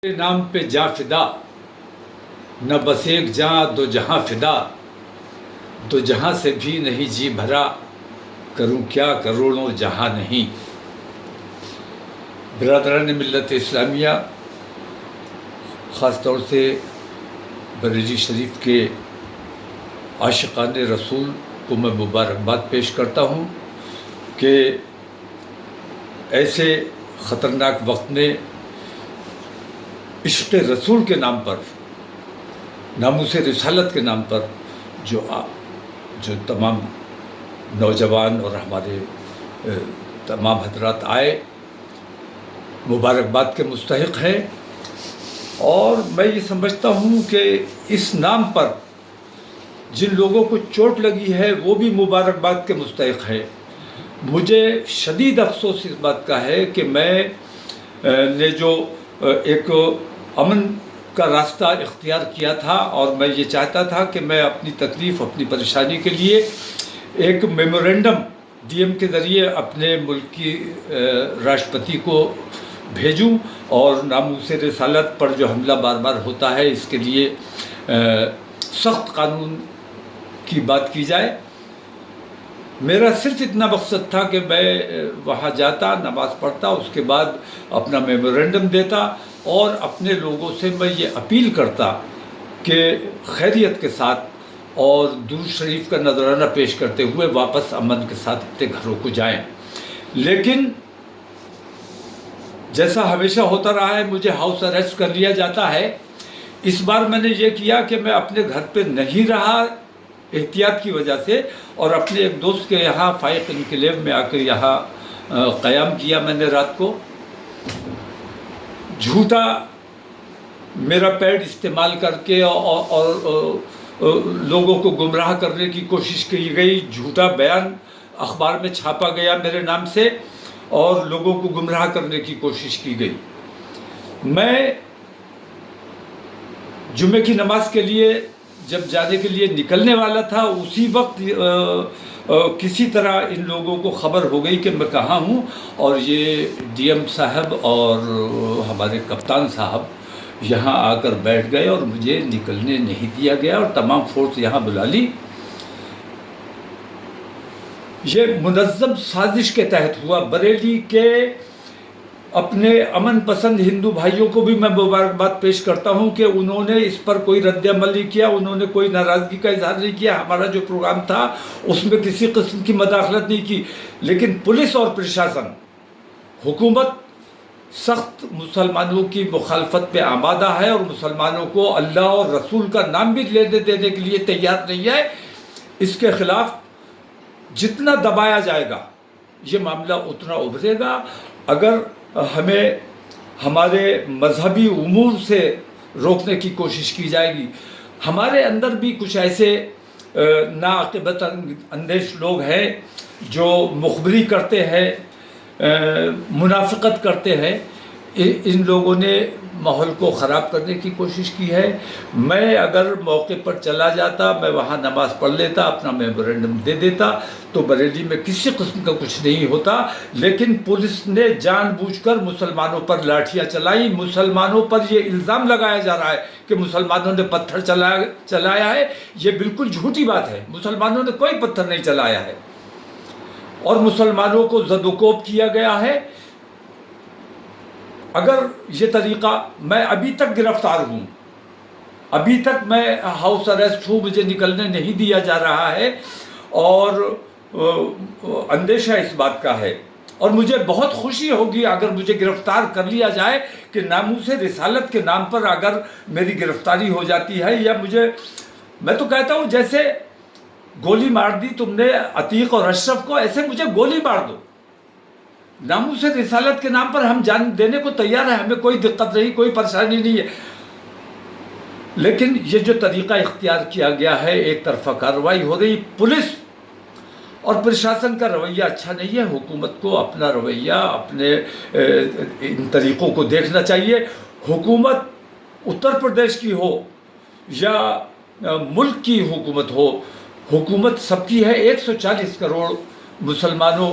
تیرے نام پہ جاں فدا، نہ بس ایک جاں دو جہاں فدا، دو جہاں سے بھی نہیں جی بھرا، کروں کیا کروڑوں جہاں نہیں۔ برادران ملت اسلامیہ، خاص طور سے بریلی شریف کے عاشقان رسول کو میں مبارکباد پیش کرتا ہوں کہ ایسے خطرناک وقت میں عشق رسول کے نام پر، ناموس رسالت کے نام پر جو تمام نوجوان اور ہمارے تمام حضرات آئے، مبارکباد کے مستحق ہیں۔ اور میں یہ سمجھتا ہوں کہ اس نام پر جن لوگوں کو چوٹ لگی ہے وہ بھی مبارکباد کے مستحق ہیں۔ مجھے شدید افسوس اس بات کا ہے کہ میں نے جو ایک امن کا راستہ اختیار کیا تھا، اور میں یہ چاہتا تھا کہ میں اپنی تکلیف، اپنی پریشانی کے لیے ایک میمورنڈم ڈی ایم کے ذریعے اپنے ملک کی راشٹرپتی کو بھیجوں، اور ناموس رسالت پر جو حملہ بار بار ہوتا ہے اس کے لیے سخت قانون کی بات کی جائے۔ میرا صرف اتنا مقصد تھا کہ میں وہاں جاتا، نماز پڑھتا، اس کے بعد اپنا میمورنڈم دیتا، اور اپنے لوگوں سے میں یہ اپیل کرتا کہ خیریت کے ساتھ اور درود شریف کا نذرانہ پیش کرتے ہوئے واپس امن کے ساتھ اپنے گھروں کو جائیں۔ لیکن جیسا ہمیشہ ہوتا رہا ہے، مجھے ہاؤس اریسٹ کر لیا جاتا ہے۔ اس بار میں نے یہ کیا کہ میں اپنے گھر پہ نہیں رہا احتیاط کی وجہ سے، اور اپنے ایک دوست کے یہاں فائق انکلیو میں آ کر یہاں قیام کیا میں نے رات کو۔ جھوٹا میرا پیڈ استعمال کر کے اور لوگوں کو گمراہ کرنے کی کوشش کی گئی، جھوٹا بیان اخبار میں چھاپا گیا میرے نام سے، اور لوگوں کو گمراہ کرنے کی کوشش کی گئی۔ میں جمعے کی نماز کے لیے جب جانے کے لیے نکلنے والا تھا، اسی وقت کسی طرح ان لوگوں کو خبر ہو گئی کہ میں کہاں ہوں، اور یہ ڈی ایم صاحب اور ہمارے کپتان صاحب یہاں آ کر بیٹھ گئے اور مجھے نکلنے نہیں دیا گیا، اور تمام فورس یہاں بلا لی۔ یہ منظم سازش کے تحت ہوا۔ بریلی کے اپنے امن پسند ہندو بھائیوں کو بھی میں مبارکباد پیش کرتا ہوں کہ انہوں نے اس پر کوئی رد عمل نہیں کیا، انہوں نے کوئی ناراضگی کا اظہار نہیں کیا۔ ہمارا جو پروگرام تھا اس میں کسی قسم کی مداخلت نہیں کی، لیکن پولیس اور پرشاسن، حکومت سخت مسلمانوں کی مخالفت پہ آمادہ ہے، اور مسلمانوں کو اللہ اور رسول کا نام بھی لینے دینے کے لیے تیار نہیں ہے۔ اس کے خلاف جتنا دبایا جائے گا یہ معاملہ اتنا ابھرے گا۔ اگر ہمیں ہمارے مذہبی امور سے روکنے کی کوشش کی جائے گی، ہمارے اندر بھی کچھ ایسے ناعاقبت اندیش لوگ ہیں جو مخبری کرتے ہیں، منافقت کرتے ہیں، ان لوگوں نے ماحول کو خراب کرنے کی کوشش کی ہے۔ میں اگر موقع پر چلا جاتا، میں وہاں نماز پڑھ لیتا، اپنا میمورنڈم دے دیتا، تو بریلی میں کسی قسم کا کچھ نہیں ہوتا۔ لیکن پولیس نے جان بوجھ کر مسلمانوں پر لاٹھیاں چلائی۔ مسلمانوں پر یہ الزام لگایا جا رہا ہے کہ مسلمانوں نے پتھر چلایا ہے۔ یہ بالکل جھوٹی بات ہے، مسلمانوں نے کوئی پتھر نہیں چلایا ہے، اور مسلمانوں کو زد و کوب کیا گیا ہے۔ اگر یہ طریقہ، میں ابھی تک گرفتار ہوں، ابھی تک میں ہاؤس اریسٹ ہوں، مجھے نکلنے نہیں دیا جا رہا ہے، اور اندیشہ اس بات کا ہے، اور مجھے بہت خوشی ہوگی اگر مجھے گرفتار کر لیا جائے کہ ناموس رسالت کے نام پر اگر میری گرفتاری ہو جاتی ہے، یا میں تو کہتا ہوں جیسے گولی مار دی تم نے عتیق اور اشرف کو، ایسے مجھے گولی مار دو۔ ناموس رسالت کے نام پر ہم جان دینے کو تیار ہیں، ہمیں کوئی دقت نہیں، کوئی پریشانی نہیں ہے۔ لیکن یہ جو طریقہ اختیار کیا گیا ہے، ایک طرفہ کارروائی ہو رہی، پولیس اور پرشاسن کا رویہ اچھا نہیں ہے۔ حکومت کو اپنا رویہ، اپنے ان طریقوں کو دیکھنا چاہیے۔ حکومت اتر پردیش کی ہو یا ملک کی حکومت ہو، حکومت سب کی ہے۔ 140 کروڑ مسلمانوں